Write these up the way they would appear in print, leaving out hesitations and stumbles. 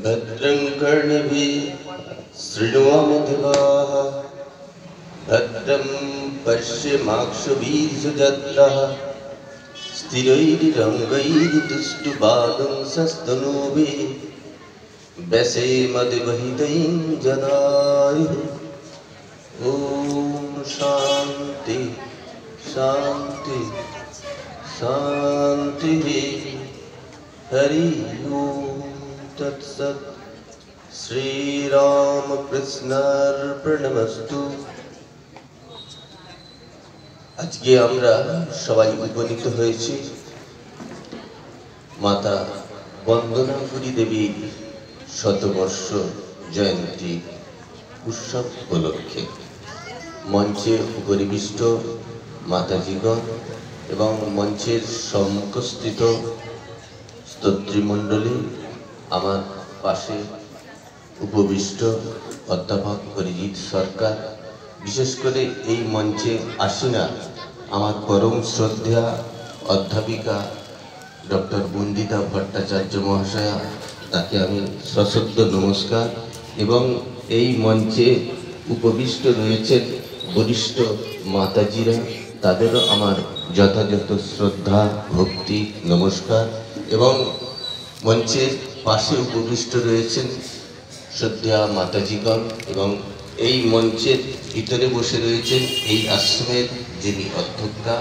भद्रं कर्णभिः शृणुयामदेवाः भद्रं पश्येमाक्षभिर्यजत्राः स्थिरैरङ्गैस्तुष्टुवागुंसस्तनूभिः व्यसेमदेवहितं जनायुः। ॐ शान्ति शान्ति शान्तिः। हरि ओम तत्सत्। श्रीरामकृष्णार्पणमस्तु। আজকে আমরা সবাই উপনীত হয়েছি মাতা বন্দনাপুরী দেবীর শতবর্ষ জয়ন্তী উৎসব উপলক্ষে। মঞ্চে উপরিবিষ্ট মাতাজীগণ এবং মঞ্চের সম্মুখস্থিত স্তোত্রীমণ্ডলী, আমার পাশে উপবিষ্ট অধ্যাপক অরিজিৎ সরকার, বিশেষ করে এই মঞ্চে আসীনা আমার পরম শ্রদ্ধা অধ্যাপিকা ডক্টর বন্দিতা ভট্টাচার্য মহাশয়া, তাকে আমি সশ্রদ্ধ নমস্কার। এবং এই মঞ্চে উপবিষ্ট রয়েছেন বরিষ্ঠ মাতাজিরা, তাদেরও আমার যথাযথ শ্রদ্ধা ভক্তি নমস্কার। এবং মঞ্চের পাশে উপবিষ্ট রয়েছেন শ্রদ্ধা মাতাজিগণ এবং এই মঞ্চের ভিতরে বসে রয়েছেন এই আশ্রমের যিনি অধ্যক্ষা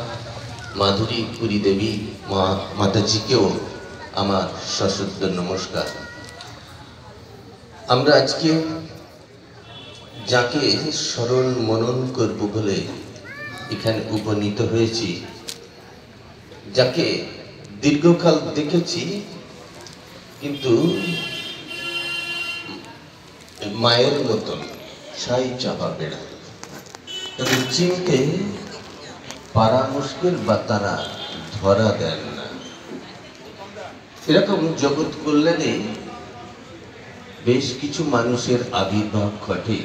মাধুরী পুরী দেবী মাতাজিকেও আমার সশ্রদ্ধ নমস্কার। আমরা আজকে যাকে স্মরণ মনন করব বলে এখানে উপনীত হয়েছি, যাকে দীর্ঘকাল দেখেছি কিন্তু মায়ের মতন ছাই চাপা বেড়া, তবে চিনতে পারা মুশকিল বা তারা ধরা দেন না। এরকম জগৎ কল্যাণে বেশ কিছু মানুষের আবির্ভাব ঘটে,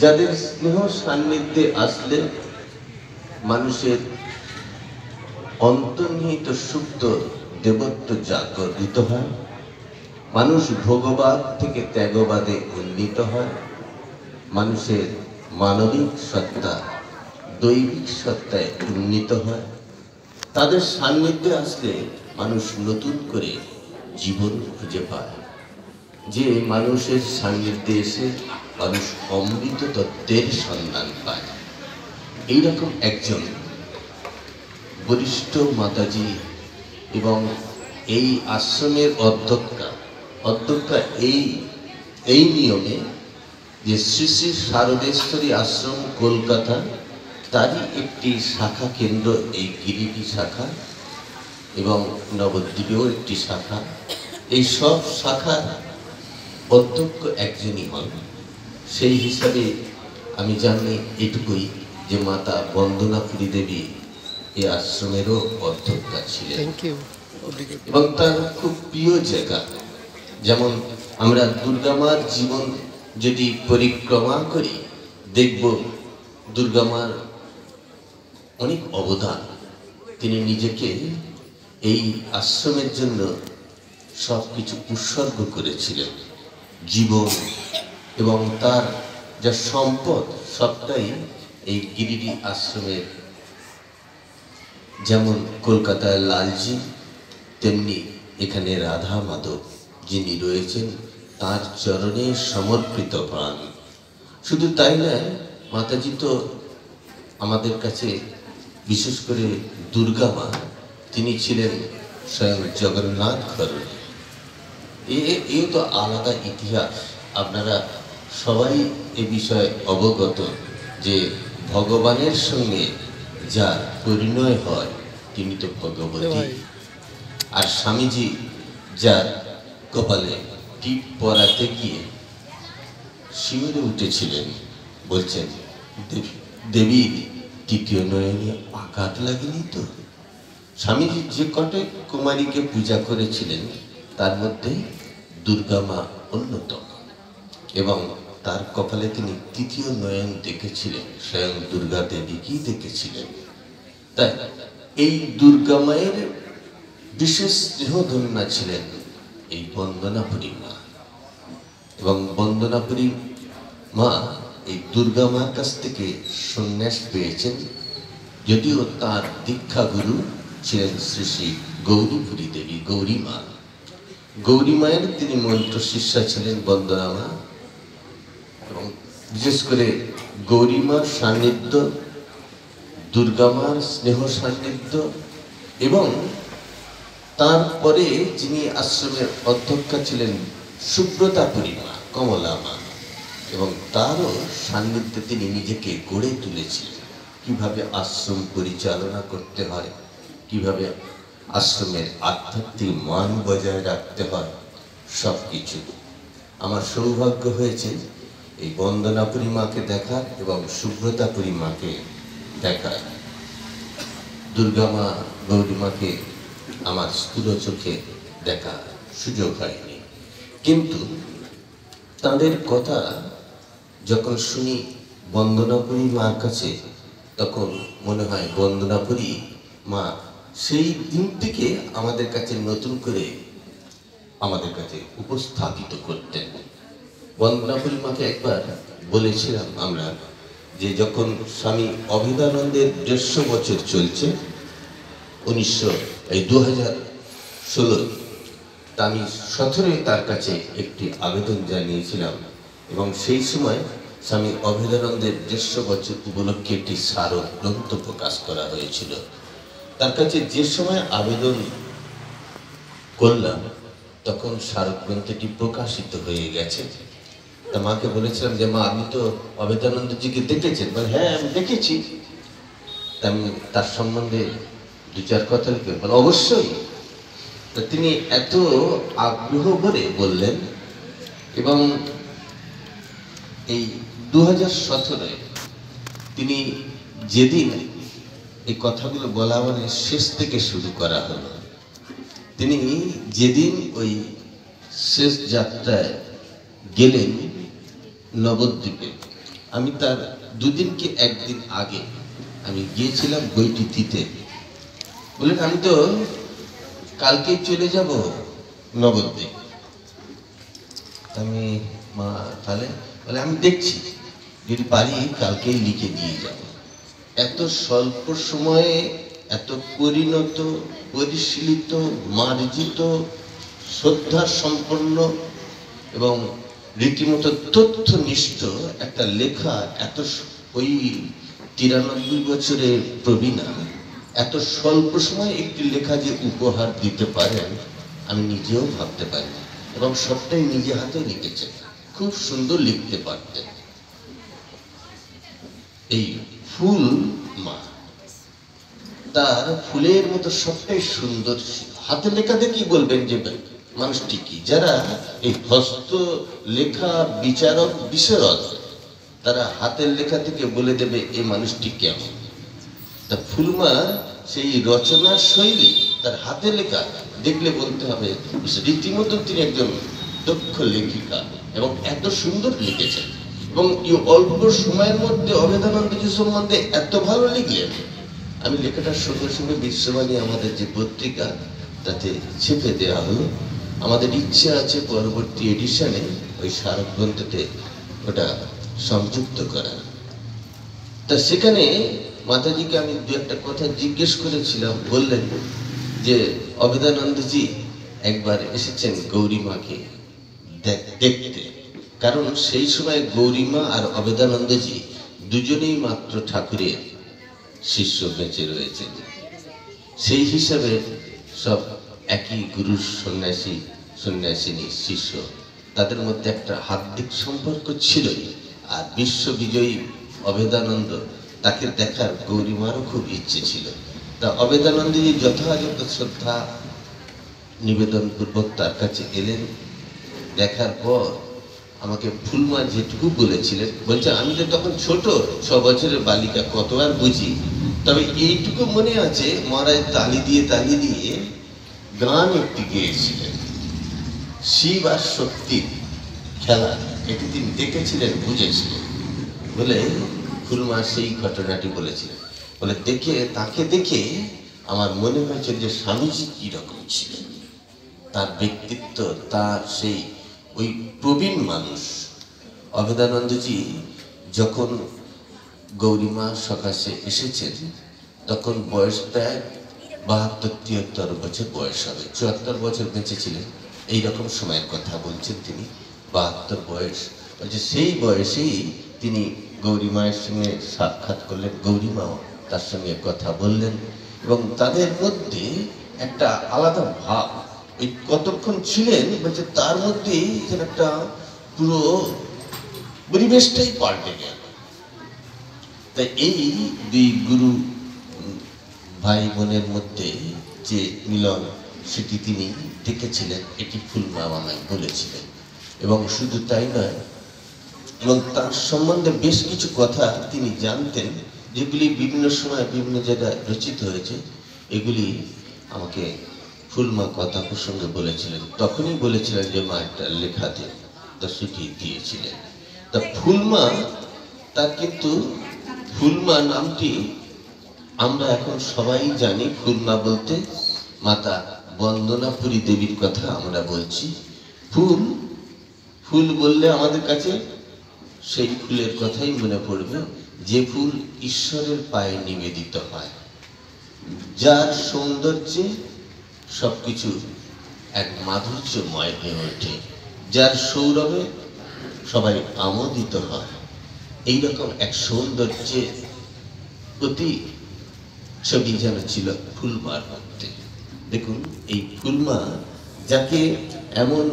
যাদের স্নেহ সান্নিধ্যে আসলে মানুষের অন্তর্নিহিত সুপ্ত দেবত্ব জাগরিত হয়, মানুষ ভোগবাদ থেকে ত্যাগবাদে উন্নীত হয়, মানুষের মানবিক সত্তা দৈবিক সত্তায় উন্নীত হয়। তাদের সান্নিধ্যে আসলে মানুষ নতুন করে জীবন খুঁজে পায়। যে মানুষের সান্নিধ্যে এসে মানুষ অমৃত তত্ত্বের সন্ধান পায়, এইরকম একজন বরিষ্ঠ মাতাজি এবং এই আশ্রমের অধ্যক্ষা এই নিয়মে যে শ্রী শ্রী শারদেশ্বরী আশ্রম কলকাতা, তারই একটি শাখা কেন্দ্র এই গিরিডি শাখা এবং নবদ্বীপেও একটি শাখা। এই সব শাখার অধ্যক্ষ একজনই হন। সেই হিসাবে আমি জানি এটুকুই যে মাতা বন্দনাপুরী দেবী এই আশ্রমেরও অধ্যক্ষা ছিলেন এবং তার খুব প্রিয় জায়গা। যেমন আমরা দুর্গা মার জীবন যদি পরিক্রমা করি, দেখব দুর্গা মার অনেক অবদান। তিনি নিজেকে এই আশ্রমের জন্য সব কিছু উৎসর্গ করেছিলেন, জীবন এবং তার যা সম্পদ সবটাই এই গিরিডি আশ্রমের। যেমন কলকাতায় লালজি, তেমনি এখানে রাধা মাধব যিনি রয়েছেন তার চরণে সমর্পিত প্রাণ। শুধু তাই নয়, মাতাজি তো আমাদের কাছে বিশেষ করে দুর্গা মা, তিনি ছিলেন স্বয়ং জগন্নাথ ঘরণী। এও তো আলাদা ইতিহাস। আপনারা সবাই এ বিষয়ে অবগত যে ভগবানের সঙ্গে যার পরিণয় হয় তিনি তো ভগবতী। আর স্বামীজি যার কপালে টিপ পরাতে গিয়ে শিউরে উঠেছিলেন, বলছেন দেবীর তৃতীয় নয়নে আঘাত লাগেনি তো। স্বামীজি যে কটে কুমারীকে পূজা করেছিলেন তার মধ্যে দুর্গা মা অন্যতম এবং তার কপালে তিনি তৃতীয় নয়ন দেখেছিলেন, স্বয়ং দুর্গা দেবীকেই দেখেছিলেন। তাই এই দুর্গা মায়ের বিশেষ স্নেহধন্যা ছিলেন এই বন্দনাপুরী মা। এবং বন্দনাপুরী মা এই দুর্গা মার কাছ থেকে সন্ন্যাস পেয়েছেন, যদিও তার দীক্ষা গুরু ছিলেন শ্রী শ্রী গৌরীপুরী দেবী, গৌরী মা। গৌরী মায়ের তিনি মন্ত্র শিষ্যা ছিলেন বন্দনা মা। এবং বিশেষ করে গৌরী মার সান্নিধ্য, দুর্গা মার স্নেহ সান্নিধ্য, এবং তারপরে যিনি আশ্রমের অধ্যক্ষা ছিলেন সুব্রতাপুরী মা, কমলা মা, এবং তারও সান্নিধ্যে তিনি নিজেকে গড়ে তুলেছিলেন। কিভাবে আশ্রম পরিচালনা করতে হয়, কিভাবে আশ্রমের আধ্যাত্মিক মান বজায় রাখতে হয়, সব কিছু। আমার সৌভাগ্য হয়েছে এই বন্দনাপুরী মাকে দেখার এবং সুব্রতাপুরী মাকে দেখার। দুর্গা মা, গৌরী মাকে আমার স্থূল চোখে দেখার সুযোগ হয়নি, কিন্তু তাদের কথা যখন শুনি বন্দনাপুরী মার কাছে, তখন মনে হয় বন্দনাপুরী মা সেই দিন থেকে আমাদের কাছে নতুন করে আমাদের কাছে উপস্থাপিত করতেন। বন্দনাপুরী মাকে একবার বলেছিলাম আমরা যে যখন স্বামী অভেদানন্দের 150 বছর চলছে, 2016, তা আমি 17 তার কাছে একটি আবেদন জানিয়েছিলাম, এবং সেই সময় স্বামী অভেদানন্দের 150 বছর উপলক্ষে একটি স্মারক গ্রন্থ প্রকাশ করা হয়েছিল। তার কাছে যে সময় আবেদন করলাম তখন স্মারক গ্রন্থটি প্রকাশিত হয়ে গেছে। তা মাকে বলেছিলাম যে মা, আপনি তো অভেদানন্দজিকে দেখেছেন? বলে হ্যাঁ আমি দেখেছি। আমি তার সম্বন্ধে 2-4 কথা লিখে বলে অবশ্যই। তো তিনি এত আগ্রহ ভরে বললেন, এবং এই 2017 তিনি যেদিন এই কথাগুলো বলা মানে শেষ থেকে শুরু করা হলো, তিনি যেদিন ওই শেষ যাত্রায় গেলেন নবদ্বীপে, আমি তার 2 দিন কি 1 দিন আগে আমি গিয়েছিলাম বইটি দিতে। বললেন আমি তো কালকেই চলে যাব নবদ্বীপ। আমি মা তাহলে বলে আমি দেখছি, যদি পারি কালকেই লিখে দিয়ে যাব। এত স্বল্প সময়ে এত পরিণত, পরিশীলিত, মার্জিত, শ্রদ্ধা সম্পন্ন এবং রীতিমতো তথ্যনিষ্ঠ একটা লেখা, এত ওই 93 বছরের প্রবীণা এত স্বল্প সময়ে একটি লেখা যে উপহার দিতে পারেন আমি নিজেও ভাবতে পারি। এবং সবটাই নিজে হাতে লিখেছেন, খুব সুন্দর লিখতে পারতেন। এই ফুল মা, তার ফুলের মতো সবটাই সুন্দর। হাতে লেখা দেখি বলবেন যে মানুষটি কি, যারা এই হস্ত লেখা বিচারক বিশারদ, তারা হাতের লেখা থেকে বলে দেবে এই মানুষটি কেমন। তা ফুলমা সেই রচনা শৈলী, তার হাতে লেখা দেখলে বলতে হবে রীতিমতো তিনি একজন দক্ষ লেখিকা, এবং এত সুন্দর লিখেছেন। এবং এই অল্প সময়ের মধ্যে অভেদানন্দজি সম্বন্ধে এত ভালো লিখলেন। আমি লেখাটার সঙ্গে সঙ্গে বিশ্ববাণী আমাদের যে পত্রিকা, তাতে ছেপে দেওয়া হলো। আমাদের ইচ্ছা আছে পরবর্তী এডিশনে ওই স্মারক গ্রন্থতে ওটা সংযুক্ত করার। তা সেখানে মাতাজিকে আমি 2-1 কথা জিজ্ঞেস করেছিলাম। বললেন যে অভেদানন্দজি একবার এসেছেন গৌরী মাকে দেখতে, কারণ সেই সময় গৌরী মা আর অভেদানন্দজি দুজনেই মাত্র ঠাকুরের শিষ্য বেঁচে রয়েছেন। সেই হিসাবে সব একই গুরুর সন্ন্যাসী, সন্ন্যাসিনী শিষ্য, তাদের মধ্যে একটা হার্দিক সম্পর্ক ছিলই। আর বিশ্ববিজয়ী অভেদানন্দ, তাকে দেখার গৌরীমারও খুব ইচ্ছে ছিল। তা অভেদানন্দজি যথাযথ শ্রদ্ধা নিবেদন পূর্বক তার কাছে এলেন। দেখার পর আমাকে ফুলমা যেটুকু বলেছিলেন, বলছে আমি তো তখন ছোট, 6 বছরের বালিকা, কত আর বুঝি, তবে এইটুকু মনে আছে মহারাজ তালি দিয়ে গান একটি গেয়েছিলেন, শিব আর শক্তির খেলা, এটি তিনি দেখেছিলেন, বুঝেছিলেন বলে ফুলমা সেই ঘটনাটি বলেছিলেন। বলে তাকে দেখে আমার মনে হয়েছিল যে স্বামীজি কিরকম ছিলেন, তার ব্যক্তিত্ব, তার সেই ওই প্রবীণ মানুষ। অভেদানন্দজি যখন গৌরীমা সকাশে এসেছেন তখন বয়স প্রায় 72-73 বছর বয়স হবে, 74 বছর বেঁচে ছিলেন, এইরকম সময়ের কথা বলছেন তিনি। 72 বয়স, বলছে সেই বয়সেই তিনি গৌরীমায়ের সঙ্গে সাক্ষাৎ করলেন, গৌরীমাও তার সঙ্গে কথা বললেন, এবং তাদের মধ্যে একটা আলাদা ভাব, ওই কতক্ষণ ছিলেন বলছে তার মধ্যেই যেন একটা পুরো পরিবেশটাই পাল্টে গেল। তাই এই দুই গুরু ভাই বোনের মধ্যে যে মিলন সেটি তিনি দেখেছিলেন, এটি ফুলমা আমায় বলেছিলেন। এবং শুধু তাই নয়, এবং তার সম্বন্ধে বেশ কিছু কথা তিনি জানতেন যেগুলি বিভিন্ন সময় বিভিন্ন জায়গায় রচিত হয়েছে। এগুলি আমাকে ফুলমা কথা প্রসঙ্গে বলেছিলেন, তখনই বলেছিলেন যে মা একটা লেখা দেন, তা সেটি দিয়েছিলেন। তা ফুলমা, তার কিন্তু ফুলমা নামটি আমরা এখন সবাই জানি। ফুলমা বলতে মাতা বন্দনাপুরী দেবীর কথা আমরা বলছি। ফুল বললে আমাদের কাছে সেই ফুলের কথাই মনে পড়বে যে ফুল ঈশ্বরের পায়ে নিবেদিত হয়, যার সৌন্দর্যে সবকিছু এক মাধুর্যময় হয়ে ওঠে, যার সৌরভে সবাই আমোদিত হয়। এইরকম এক সৌন্দর্যের প্রতি ছবি যেন ছিল ফুলমার মধ্যে। দেখুন এই ফুলমা, যাকে এমন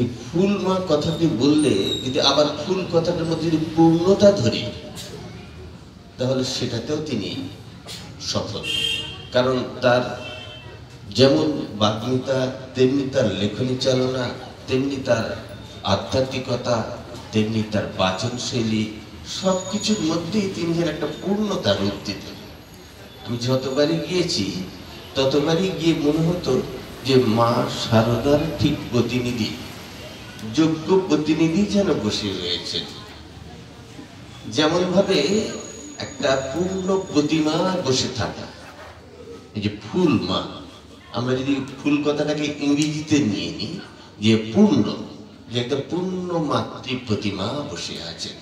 এই ফুলমা কথাটি বললে যদি আবার ফুল কথাটার মধ্যে যদি পূর্ণতা ধরি তাহলে সেটাতেও তিনি সফল। কারণ তার যেমন বাগ্মিতা, তেমনি তার লেখনী চালনা, তেমনি তার আধ্যাত্মিকতা, তেমনি তার বাচনশৈলী, সব কিছুর মধ্যেই তিনি যেন একটা পূর্ণতা রূপ দিতেন। আমি যতবারই গিয়েছি ততবারই গিয়ে মনে হতো যে মা শারদার ঠিক প্রতিনিধি, যোগ্য প্রতিনিধি যেন বসে রয়েছেন। যেমন ভাবে একটা পূর্ণ প্রতিমা বসে থাকা, এই যে ফুল মা, আমরা যদি ফুল কথাটাকে ইংরেজিতে নিয়ে নিই যে পূর্ণ, যে একটা পূর্ণ মাতৃ প্রতিমা বসে আছেন,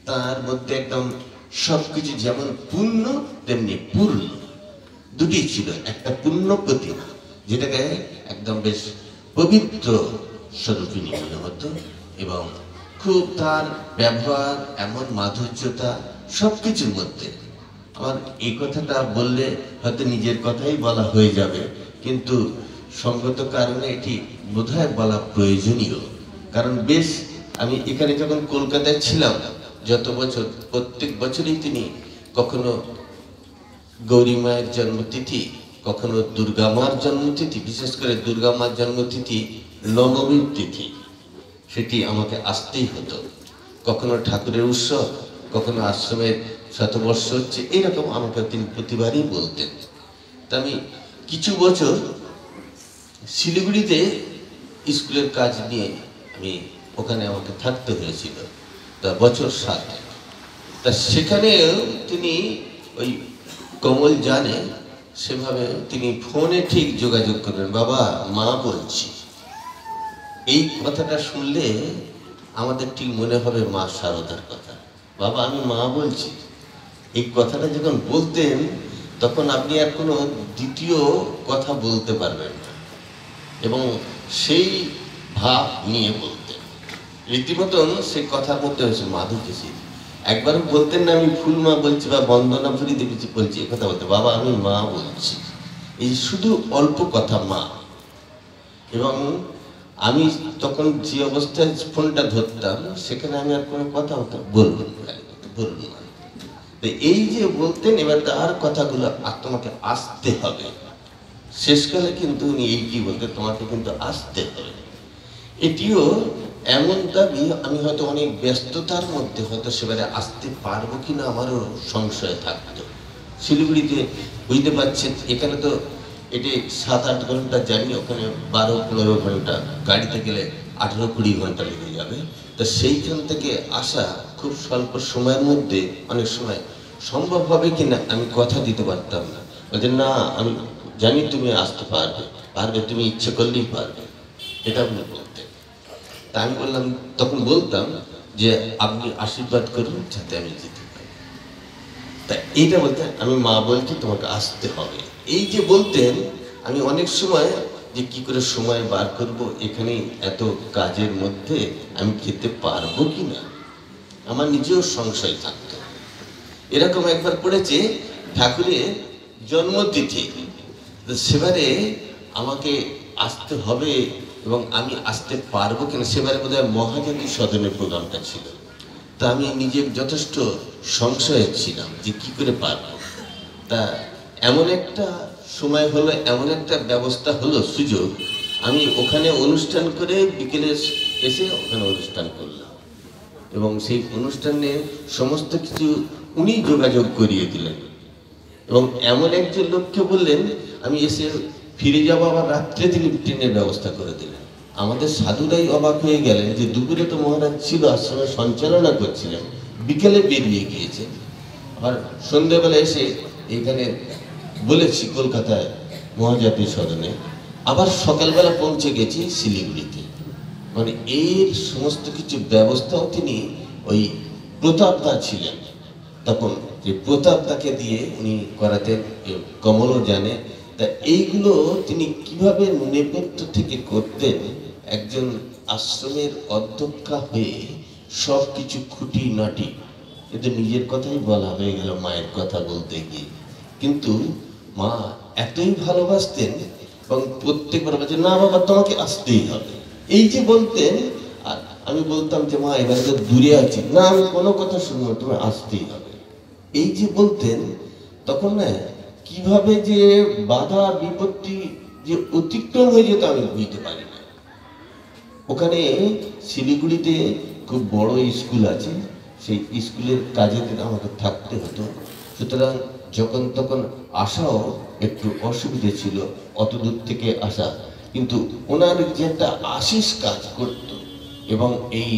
তার মধ্যে একদম সবকিছু যেমন পূর্ণ তেমনি পূর্ণ, দুটি ছিল। একটা পূর্ণ প্রতিমা যেটাকে একদম বেশ পবিত্র স্বরূপিণী মনে হতো, এবং খুব তার ব্যবহার, এমন মাধুর্যতা সবকিছুর মধ্যে। আমার এই কথাটা বললে হয়তো নিজের কথাই বলা হয়ে যাবে, কিন্তু সঙ্গত কারণে এটি বোধহয় বলা প্রয়োজনীয়। কারণ বেশ আমি এখানে যখন কলকাতায় ছিলাম যত বছর, প্রত্যেক বছরই তিনি কখনো গৌরী মায়ের জন্মতিথি, কখনো দুর্গা মার জন্মতিথি, বিশেষ করে দুর্গা মার জন্মতিথি নবমীর তিথি, সেটি আমাকে আসতেই হতো। কখনো ঠাকুরের উৎসব, কখনো আশ্রমের শতবর্ষ হচ্ছে, এইরকম আমাকে তিনি প্রতিবারই বলতেন। তা আমি কিছু বছর শিলিগুড়িতে স্কুলের কাজ নিয়ে আমি ওখানে আমাকে থাকতে হয়েছিল, তা বছর 7। তা সেখানেও তিনি ওই কমল জানে সেভাবে তিনি ফোনে ঠিক যোগাযোগ করবেন, বাবা মা বলছি। এই কথাটা শুনলে আমাদের ঠিক মনে হবে মা শারদার কথা। বাবা আমি মা বলছি, এই কথাটা যখন বলতেন তখন আপনি আর কোনো দ্বিতীয় কথা বলতে পারবেন না, এবং সেই ভাব নিয়ে বলতেন রীতিমতন। সেই কথার মধ্যে হয়েছে মাধুর্য। একবারও বলতেন না আমি ফুল মা বলছি বা বন্দনাপুরী দেবী বলছি, এ কথা বলতে, বাবা আমি মা বলছি। এই শুধু অল্প কথা মা। এবং আমি তখন যে অবস্থায় ফোনটা ধরতাম সেখানে আমি আর কোনো কথা বলবো না। এই যে বলতেন, এবার তার কথাগুলো তোমাকে আসতে হবে। শেষকালে কিন্তু উনি এই কি বলতেন, তোমাকে কিন্তু আসতে হবে। এটিও এমন দাবি, আমি হয়তো অনেক ব্যস্ততার মধ্যে হয়তো সেবারে আসতে পারবো কিনা আমারও সংশয় থাকতো। শিলিগুড়িতে বুঝতে পারছেন, এখানে তো এটি 7-8 ঘন্টা জানি, ওখানে 12-15 ঘন্টা, গাড়িতে গেলে 18-20 ঘন্টা লেগে যাবে। তা সেইখান থেকে আসা খুব স্বল্প সময়ের মধ্যে অনেক সময় সম্ভব হবে কিনা আমি কথা দিতে পারতাম না। বলতে না, আমি জানি তুমি আসতে পারবে, তুমি ইচ্ছে করলেই পারবে, এটা আপনি বলতেন। তা আমি বললাম, তখন বলতাম যে আপনি আশীর্বাদ করুন যাতে আমি যেতে পারি। তা এইটা বলতেন, আমি মা বলছি তোমাকে আসতে হবে, এই যে বলতেন। আমি অনেক সময় যে কি করে সময় বার করব, এখানে এত কাজের মধ্যে আমি যেতে পারবো কিনা আমার নিজেও সংশয় থাকতো। এরকম একবার পড়েছে ঠাকুরের জন্মতিথি, সেবারে আমাকে আসতে হবে এবং আমি আসতে পারবো কিনা। সেবারে বোধহয় মহাজাতি সদনের প্রোগ্রামটা ছিল। তা আমি নিজের যথেষ্ট সংশয়ে ছিলাম যে কি করে পারবো। তা এমন একটা সময় হলো, এমন একটা ব্যবস্থা হলো, সুযোগ, আমি ওখানে অনুষ্ঠান করে বিকেলে এসে ওখানে অনুষ্ঠান করলাম এবং সেই অনুষ্ঠানে সমস্ত কিছু উনি যোগাযোগ করিয়ে দিলেন এবং এমন একজন লোককে বললেন আমি এসে ফিরে যাবো, আবার রাত্রে তিনি ট্রেনের ব্যবস্থা করে দিলেন। আমাদের সাধুরাই অবাক হয়ে গেলেন যে দুপুরে তো মহারাজ ছিল, আশ্রমে সঞ্চালনা করছিলেন, বিকেলে বেরিয়ে গিয়েছে, আবার সন্ধ্যেবেলা এসে এখানে বলেছি কলকাতায় মহাজাতি সদনে, আবার সকালবেলা পৌঁছে গেছি শিলিগুড়িতে। মানে এর সমস্ত কিছু ব্যবস্থাও তিনি, ওই প্রতাপদা ছিলেন তখন, যে প্রতাপদাকে দিয়ে উনি করাতেন, কমলও জানে। তা এইগুলো তিনি কিভাবে নেপথ্য থেকে করতেন, একজন আশ্রমের অধ্যক্ষা হয়ে সব কিছু খুঁটিনাটি, কিন্তু নিজের কথাই বলা হয়ে গেল মায়ের কথা বলতে গিয়ে। কিন্তু মা এতই ভালোবাসতেন এবং প্রত্যেকবার বলছেন না বাবা তোমাকে আসতেই হবে, এই যে বলতেন। আর আমি বলতাম যে মা এবারে তো দূরে আছি, না আমি কোনো কথা শুনবো, তোমার আসতেই হবে, এই যে বলতেন। তখন না কিভাবে যে বাধা বিপত্তি যে অতিক্রম হয়ে যেত আমি বুঝতে পারি না। ওখানে শিলিগুড়িতে খুব বড় স্কুল আছে, সেই স্কুলের কাজে আমাকে থাকতে হতো, সুতরাং যখন তখন আসাও একটু অসুবিধে ছিল, অত দূর থেকে আসা। কিন্তু ওনার যে একটা আশিস কাজ করত এবং এই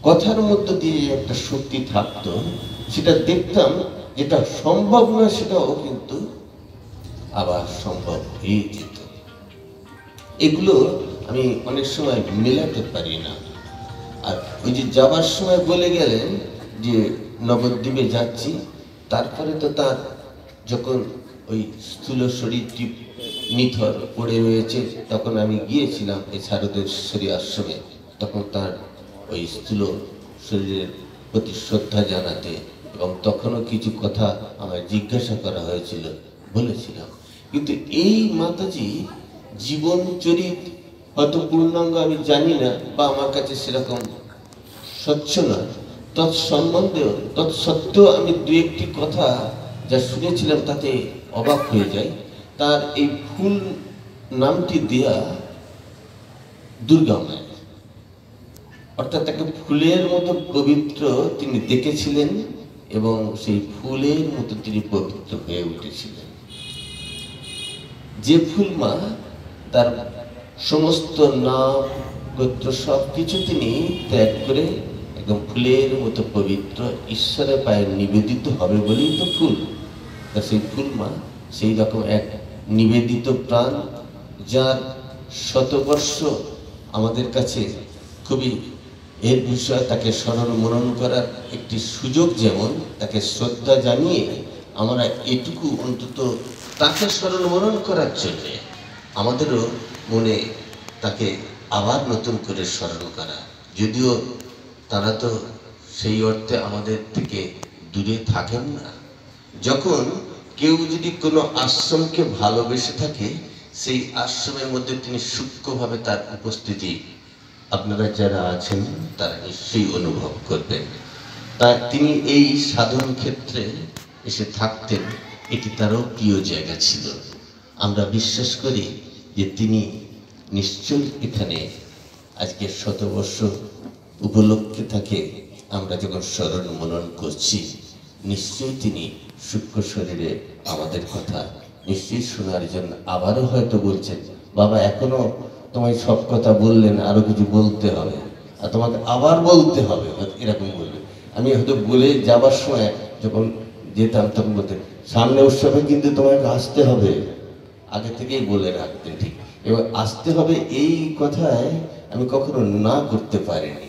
কথার মধ্য দিয়ে একটা শক্তি থাকতো, সেটা দেখতাম, যেটা সম্ভব না সেটাও কিন্তু আবার সম্ভব হয়ে যেত। এগুলো আমি অনেক সময় মেলাতে পারি না। আর ওই যে যাবার সময় বলে গেলেন যে নবদ্বীপে যাচ্ছি, তারপরে তো তার যখন ওই স্থূল শরীরটি নিথর পড়ে রয়েছে, তখন আমি গিয়েছিলাম এই শারদেশ্বরী আশ্রমে, তখন তার ওই স্থূল শরীরের প্রতি শ্রদ্ধা জানাতে, এবং তখনও কিছু কথা আমায় জিজ্ঞাসা করা হয়েছিল, বলেছিলাম। কিন্তু এই মাতাজি জীবন চরিত হয়তো পূর্ণাঙ্গ আমি জানি না, বা আমার কাছে সেরকম স্বচ্ছ না, তৎসম্বন্ধেও তৎসত্ত্বেও আমি দু একটি কথা যা শুনেছিলাম তাতে অবাক হয়ে যায়। তার এই ফুল নামটি দেয়া দুর্গা মায়ের, অর্থাৎ তাকে ফুলের মতো পবিত্র তিনি দেখেছিলেন এবং সেই ফুলের মতো তিনি পবিত্র হয়ে উঠেছিলেন। যে ফুল মা, তার সমস্ত নাম গোত্র সব কিছু তিনি ত্যাগ করে একদম ফুলের মতো পবিত্র, ঈশ্বরের পায়ে নিবেদিত হবে বলেই তো ফুল। তা সেই ফুল মা সেই রকম এক নিবেদিত প্রাণ, যার শতবর্ষ আমাদের কাছে খুবই এর বিষয়ে তাকে স্মরণ মনন করার একটি সুযোগ, যেমন তাকে শ্রদ্ধা জানিয়ে আমরা এটুকু অন্তত তাকে স্মরণ মনন করার জন্যে আমাদেরও মনে তাকে আবার নতুন করে স্মরণ করা। যদিও তারা তো সেই অর্থে আমাদের থেকে দূরে থাকেন না। যখন কেউ যদি কোনো আশ্রমকে ভালোবেসে থাকে, সেই আশ্রমের মধ্যে তিনি সূক্ষ্মভাবে তার উপস্থিতি আপনারা যারা আছেন তারা নিশ্চয়ই অনুভব করবেন। তা তিনি এই সাধন ক্ষেত্রে এসে থাকতেন, এটি তারও প্রিয় জায়গা ছিল। আমরা বিশ্বাস করি যে তিনি নিশ্চয়ই এখানে আজকে শতবর্ষ উপলক্ষে থাকে আমরা যখন স্মরণ মনন করছি, নিশ্চয়ই তিনি সূক্ষ্ম শরীরে আমাদের কথা নিশ্চয়ই শোনার জন্য আবারও হয়তো বলছেন, বাবা এখনো তোমায় সব কথা বললেন, আরো কিছু বলতে হবে। আর তোমাকে আবার বলতে হবে, এরকম বলবে। আমি হয়তো বলে যাবার সময় যখন যেতাম তখন বলতে, সামনে উৎসবে কিন্তু তোমাকে আসতে হবে, আগে থেকেই বলে রাখতেন। ঠিক এবার আসতে হবে, এই কথায় আমি কখনো না করতে পারিনি।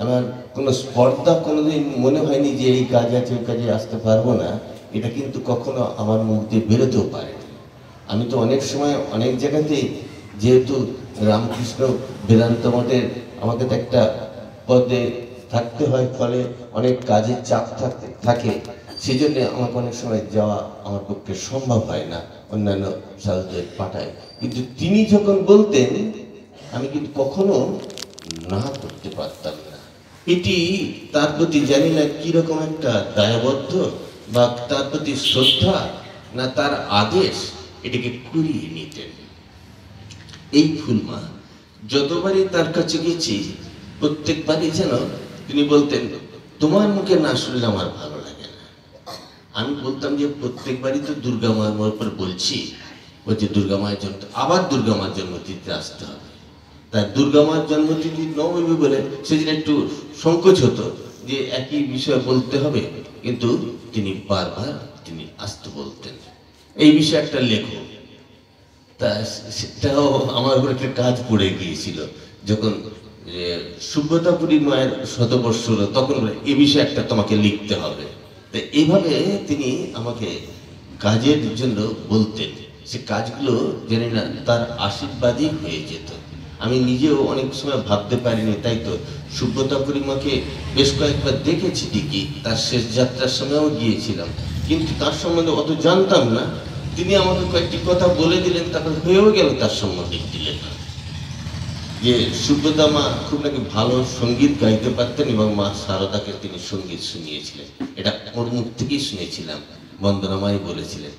আমার কোনো স্পর্ধা কোনোদিন মনে হয়নি যে এই কাজ আছে ওই কাজে আসতে পারবো না, এটা কিন্তু কখনো আমার মুখ দিয়ে বেরোতেও পারেনি। আমি তো অনেক সময় অনেক জায়গাতেই, যেহেতু রামকৃষ্ণ বেদান্ত মঠের আমাকে তো একটা পদে থাকতে হয়, ফলে অনেক কাজের চাপ থাকে, সেই জন্য আমাকে অনেক সময় যাওয়া আমার পক্ষে সম্ভব হয় না, অন্যান্য সাধুদের পাঠায়। কিন্তু তিনি যখন বলতেন আমি কিন্তু কখনো না করতে পারতাম না। এটি তার প্রতি জানি না কিরকম একটা দায়বদ্ধ বা তার প্রতি শ্রদ্ধা না তার আদেশ, এটাকে কুড়িয়ে নিতেন। এই ফুলমা যতবারই তার কাছে গেছি প্রত্যেকবারই যেন তিনি বলতেন, তোমার মুখে না শুনলে আমার ভালো লাগে না। আমি বলতাম যে প্রত্যেকবারই তো দুর্গা মায়ের উপর বলছি, বলছে দুর্গা মায়ের জন্য আবার দুর্গা মায়ের জন্মতিথিতে আসতে হবে। তাই দুর্গা মায়ের জন্মতিথি নবমী বলে সেদিন একটু সংকোচ হতো যে একই বিষয় বলতে হবে, কিন্তু তিনি বারবার তিনি আসতে বলতেন। এই বিষয়ে একটা লেখো, তা সেটাও আমার উপর একটা কাজ পড়ে গিয়েছিল। যখন সুব্রতাপুরী মায়ের শতবর্ষ হলো তখন এ বিষয়ে একটা তোমাকে লিখতে হবে। তো এইভাবে তিনি আমাকে কাজের জন্য বলতেন, সে কাজগুলো জানি না তার আশীর্বাদই হয়ে যেত। আমি নিজেও অনেক সময় ভাবতে পারিনি, তাই তো সুব্রতাপুরী মাকে বেশ কয়েকবার দেখেছি ঠিকই, তার শেষ যাত্রার সময়ও গিয়েছিলাম, কিন্তু তার সম্বন্ধে অত জানতাম না। তিনি আমাকে কয়েকটি কথা বলে দিলেন, তারপর হয়েও গেল তার সম্বন্ধে দিলেন যে সুব্রতা মা খুব নাকি ভালো সঙ্গীত গাইতে পারতেন এবং মা শারদাকে তিনি সঙ্গীত শুনিয়েছিলেন। এটা ওর মুখ থেকেই শুনেছিলাম, বন্দনামাই বলেছিলেন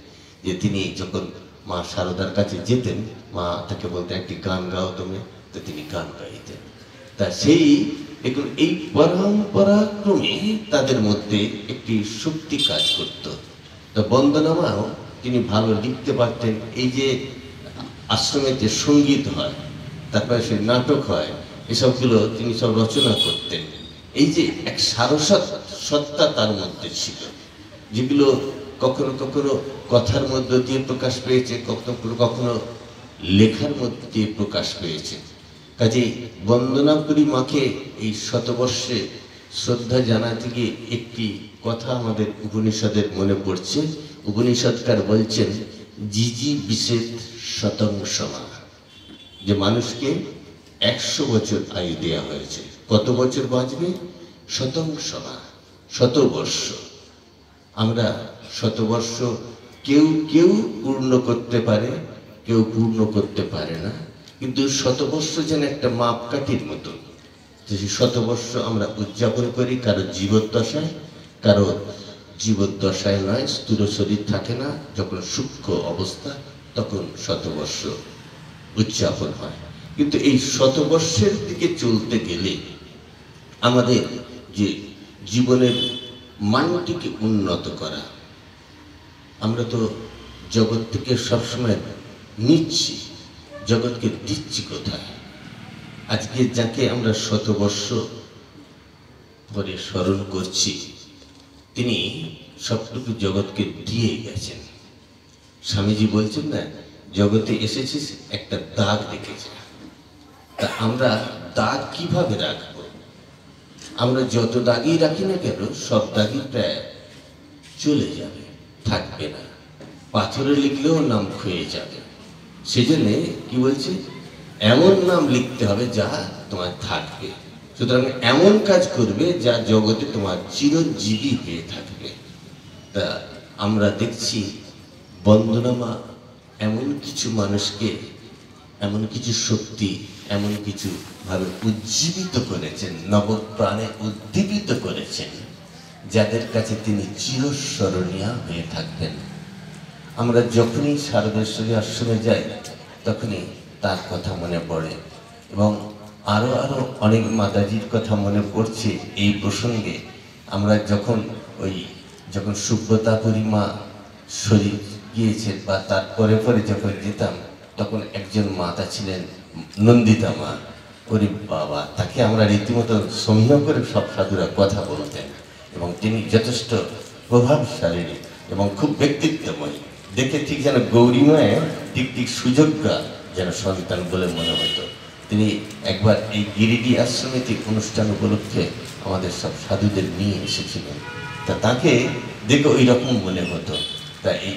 যে তিনি যখন মা শারদার কাছে যেতেন মা তাকে বলতেন একটি গান গাও তুমি, তো তিনি গান গাইতেন। তা সেই দেখুন এই পরম্পরাক্রমে তাদের মধ্যে একটি শক্তি কাজ করত। তো বন্দনামাও তিনি ভালো লিখতে পারতেন। এই যে আশ্রমে যে সঙ্গীত হয়, তারপরে সে নাটক হয়, এসবগুলো তিনি সব রচনা করতেন। এই যে এক সারসৎ সত্তা তার মধ্যে ছিল, যেগুলো কখনো কখনো কথার মধ্য দিয়ে প্রকাশ পেয়েছে, কখনো কখনো লেখার মধ্যে দিয়ে প্রকাশ পেয়েছে। কাজেই বন্দনাপুরী মাকে এই শতবর্ষে শ্রদ্ধা জানাতে গিয়ে একটি কথা আমাদের উপনিষদের মনে পড়ছে। উপনিষদকার বলছেন জিজি বিশেষ শতংশমা, যে মানুষকে 100 বছর আয়ু দেওয়া হয়েছে। কত বছর বাঁচবে? শতংশমা, শতবর্ষ। আমরা শতবর্ষ কেউ কেউ পূর্ণ করতে পারে, কেউ পূর্ণ করতে পারে না, কিন্তু শতবর্ষ যেন একটা মাপকাঠির মতো। সেই শতবর্ষ আমরা উদযাপন করি কারো জীবদ্দশায়, কারো জীবদ্দশায় নয়, স্থূল শরীর থাকে না যখন সূক্ষ্ম অবস্থা, তখন শতবর্ষ উদযাপন হয়। কিন্তু এই শতবর্ষের দিকে চলতে গেলে আমাদের যে জীবনের মানটিকে উন্নত করা, আমরা তো জগৎ থেকে সবসময় নিচ্ছি, জগৎকে দিচ্ছি কোথায়? আজকে যাকে আমরা শতবর্ষ পরে স্মরণ করছি, তিনি সবটুকু জগৎকে দিয়ে গেছেন। স্বামীজি বলছেন না, জগতে এসেছিস একটা দাগ রেখেছে। তা আমরা দাগ কিভাবে রাখবো? আমরা যত দাগই রাখি না কেন, সব দাগই প্রায় চলে যাবে, থাকবে না। পাথরে লিখলেও নাম ক্ষয়ে যাবে। সেজন্য কি বলছে, এমন নাম লিখতে হবে যা তোমার থাকবে। সুতরাং এমন কাজ করবে যা জগতে তোমার চিরজীবী হয়ে থাকবে। তা আমরা দেখছি বন্দনামা এমন কিছু মানুষকে, এমন কিছু শক্তি, এমন কিছু ভাবে উজ্জীবিত করেছেন, নবপ্রাণে উদ্দীপিত করেছেন, যাদের কাছে তিনি চিরস্মরণীয় হয়ে থাকবেন। আমরা যখনই শারদেশ্বরী আশ্রমে যাই তখনই তার কথা মনে পড়ে, এবং আরো আরো অনেক মাতাজির কথা মনে পড়ছে এই প্রসঙ্গে। আমরা যখন যখন সুব্রতাপুরী মা শরীর গিয়েছেন বা তার পরে পরে যখন যেতাম, তখন একজন মাতা ছিলেন নন্দিতা মা। ওরে বাবা, তাকে আমরা রীতিমতো সমীহ করে সব সাধুরা কথা বলতেন। এবং তিনি যথেষ্ট প্রভাবশালী এবং খুব ব্যক্তিত্বময়ী, দেখে ঠিক যেন গৌরীময়ের ঠিক সুযোগ্যা যেন সন্তান বলে মনে হতো। তিনি একবার এই গিরিডি আশ্রমিক অনুষ্ঠান উপলক্ষে আমাদের সব সাধুদের নিয়ে এসেছিলেন। তা তাকে দেখে ওই রকম মনে হতো। তা এই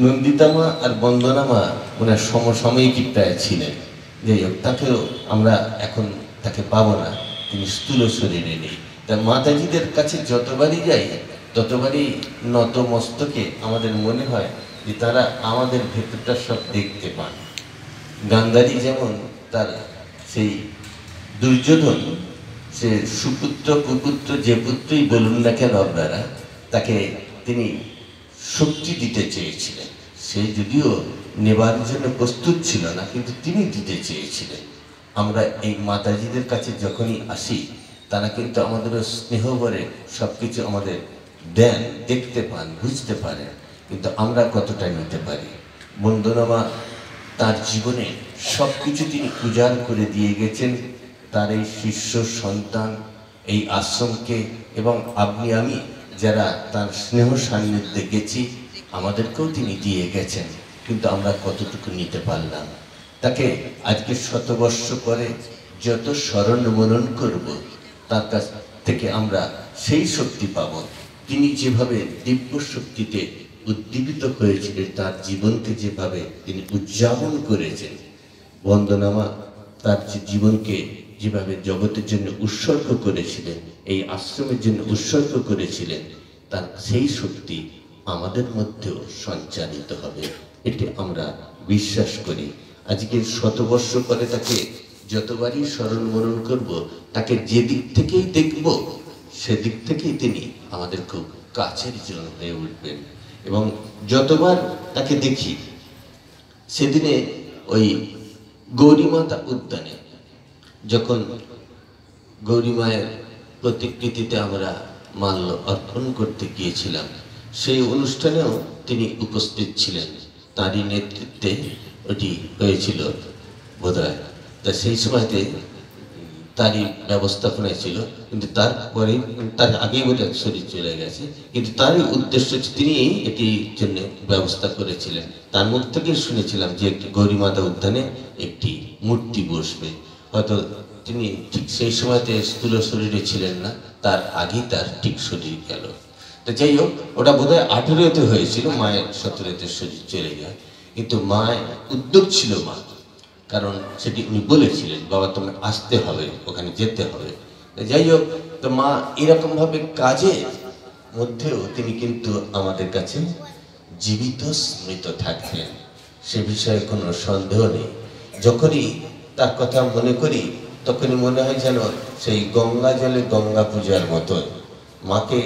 নন্দিতামা আর বন্দনামা ওনার সমসাময়িকী প্রায় ছিলেন। যাই হোক, তাকেও আমরা এখন তাকে পাবো না, তিনি স্থূল শরীরে নেই। তা মাতাজিদের কাছে যতবারই যাই ততবারই নত মস্তকে আমাদের মনে হয় যে তারা আমাদের ভেতরটা সব দেখতে পান। গান্ধারী যেমন তার সেই দুর্যোধন, সে সুপুত্র কুপুত্র যে পুত্রই বলুন না কেন আপনারা, তাকে তিনি শক্তি দিতে চেয়েছিলেন। সে যদিও নেবার জন্য প্রস্তুত ছিল না, কিন্তু তিনি দিতে চেয়েছিলেন। আমরা এই মাতাজিদের কাছে যখনই আসি তারা কিন্তু আমাদের স্নেহ ভরে সব কিছু আমাদের দেন, দেখতে পান, বুঝতে পারেন, কিন্তু আমরা কতটা নিতে পারি। বন্দনামা তার জীবনে সব কিছু তিনি উজাড় করে দিয়ে গেছেন তার এই শিষ্য সন্তান, এই আশ্রমকে, এবং আপনি আমি যারা তার স্নেহ সান্নিধ্যে গেছি আমাদেরকেও তিনি দিয়ে গেছেন, কিন্তু আমরা কতটুকু নিতে পারলাম। তাকে আজকে শতবর্ষ পরে যত স্মরণ মনন করব তার কাছ থেকে আমরা সেই শক্তি পাব। তিনি যেভাবে দিব্য শক্তিতে উদ্দীপিত হয়েছিলেন, তার জীবনকে যেভাবে তিনি উদযাপন করেছেন, বন্দনামা তার জীবনকে যেভাবে জগতের জন্য উৎসর্গ করেছিলেন, এই আশ্রমের জন্য উৎসর্গ করেছিলেন, তার সেই শক্তি আমাদের মধ্যেও সঞ্চারিত হবে, এটি আমরা বিশ্বাস করি। আজকে শতবর্ষ পরে তাকে যতবারই স্মরণ মনন করব, তাকে যে দিক থেকেই দেখব সেদিক থেকেই তিনি আমাদের খুব কাছের জন হয়ে উঠবেন। এবং যতবার তাকে দেখি, সেদিনে ওই গৌরীমাতা উদ্যানে যখন গৌরীমায়ের প্রতিকৃতিতে আমরা মাল্য অর্পণ করতে গিয়েছিলাম, সেই অনুষ্ঠানেও তিনি উপস্থিত ছিলেন। তারই নেতৃত্বে ওটি হয়েছিল বোধহয়। তা সেই সময়তে তারই ব্যবস্থাপনায় ছিল, কিন্তু তারপরে তার আগেই বোধহয় শরীর চলে গেছে, কিন্তু তারই উদ্দেশ্য তিনি এটির জন্য ব্যবস্থা করেছিলেন। তার মুখ থেকে শুনেছিলাম যে একটি গৌরীমাতা উদ্যানে একটি মূর্তি বসবে। হয়তো তিনি ঠিক সেই সময়তে স্থূল শরীরে ছিলেন না, তার আগেই তার ঠিক শরীর গেল। তো যাই হোক, ওটা বোধহয় 18-তে হয়েছিল, মায়ের 17-তে শরীর চলে যায়। কিন্তু মায়ের উদ্যোগ ছিল মা, কারণ সেটি উনি বলেছিলেন, বাবা তোমার আসতে হবে, ওখানে যেতে হবে। যাই হোক, তো মা এরকমভাবে কাজের মধ্যেও তিনি কিন্তু আমাদের কাছে জীবিত স্মৃত থাকবেন, সে বিষয়ে কোনো সন্দেহ নেই। যখনই তার কথা মনে করি তখনই মনে হয় যেন সেই গঙ্গা জলে গঙ্গা পূজার মতো। মাকে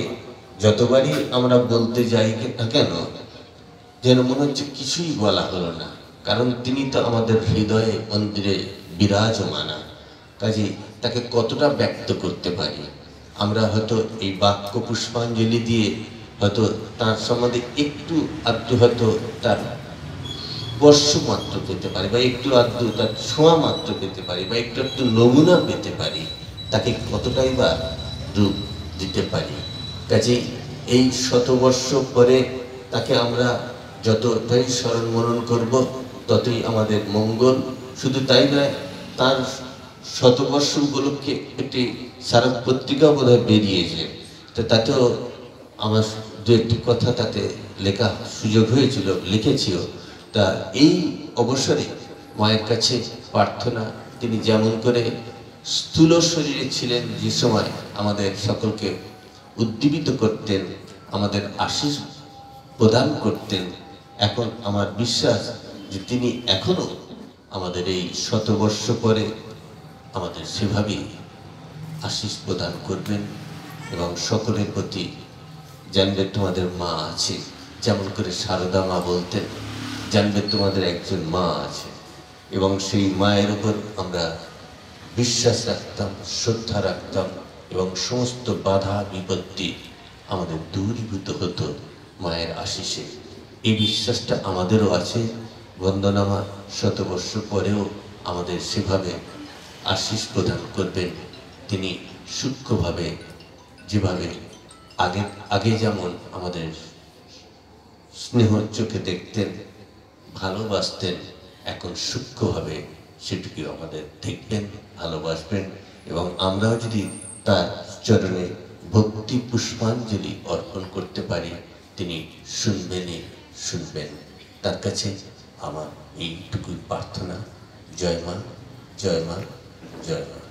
যতবারই আমরা বলতে যাই না কেন, যেন মনে হচ্ছে কিছুই বলা হলো না, কারণ তিনি তো আমাদের হৃদয়ে মন্দিরে বিরাজমানা। কাজে তাকে কতটা ব্যক্ত করতে পারি আমরা, হয়তো এই বাক্য পুষ্পাঞ্জলি দিয়ে হয়তো তার সম্বন্ধে একটু আধটু হয়তো তার স্পর্শ মাত্র পেতে পারি, বা একটু আধটু তার ছোঁয়া মাত্র পেতে পারি, বা একটু একটু নমুনা পেতে পারি, তাকে কতটাই বা রূপ দিতে পারি। কাজে এই শতবর্ষ পরে তাকে আমরা যতটাই স্মরণ মনন করব ততই আমাদের মঙ্গল। শুধু তাই নয়, তার শতবর্ষ উপলক্ষে একটি সারা পত্রিকা বোধহয় বেরিয়েছে, তো তাতেও আমার দু একটি কথা তাতে লেখা সুযোগ হয়েছিল, লিখেছিও। তা এই অবসরে মায়ের কাছে প্রার্থনা, তিনি যেমন করে স্থূল শরীরে ছিলেন, যে সময় আমাদের সকলকে উদ্দীপিত করতেন, আমাদের আশীষ প্রদান করতেন, এখন আমার বিশ্বাস যে তিনি এখনো আমাদের এই শতবর্ষ পরে আমাদের সেভাবেই আশীষ প্রদান করবেন। এবং সকলের প্রতি জানবে তোমাদের মা আছে, যেমন করে সারদা মা বলতেন, জানবে তোমাদের একজন মা আছে। এবং সেই মায়ের উপর আমরা বিশ্বাস রাখতাম, শ্রদ্ধা রাখতাম, এবং সমস্ত বাধা বিপত্তি আমাদের দূরীভূত হতো মায়ের আশীষে। এই বিশ্বাসটা আমাদেরও আছে। বন্দনামা শতবর্ষ পরেও আমাদের সেভাবে আশীষ প্রদান করবেন। তিনি সূক্ষ্মভাবে যেভাবে আগে আগে যেমন আমাদের স্নেহ চোখে দেখতেন, ভালোবাসতেন, এখন সূক্ষ্মভাবে সেটুকু আমাদের দেখবেন, ভালোবাসবেন, এবং আমরাও যদি তার চরণে ভক্তি পুষ্পাঞ্জলি অর্পণ করতে পারি, তিনি শুনবেন। তার কাছে আমার এইটুকুই প্রার্থনা। জয় মা, জয় মা, জয় মা।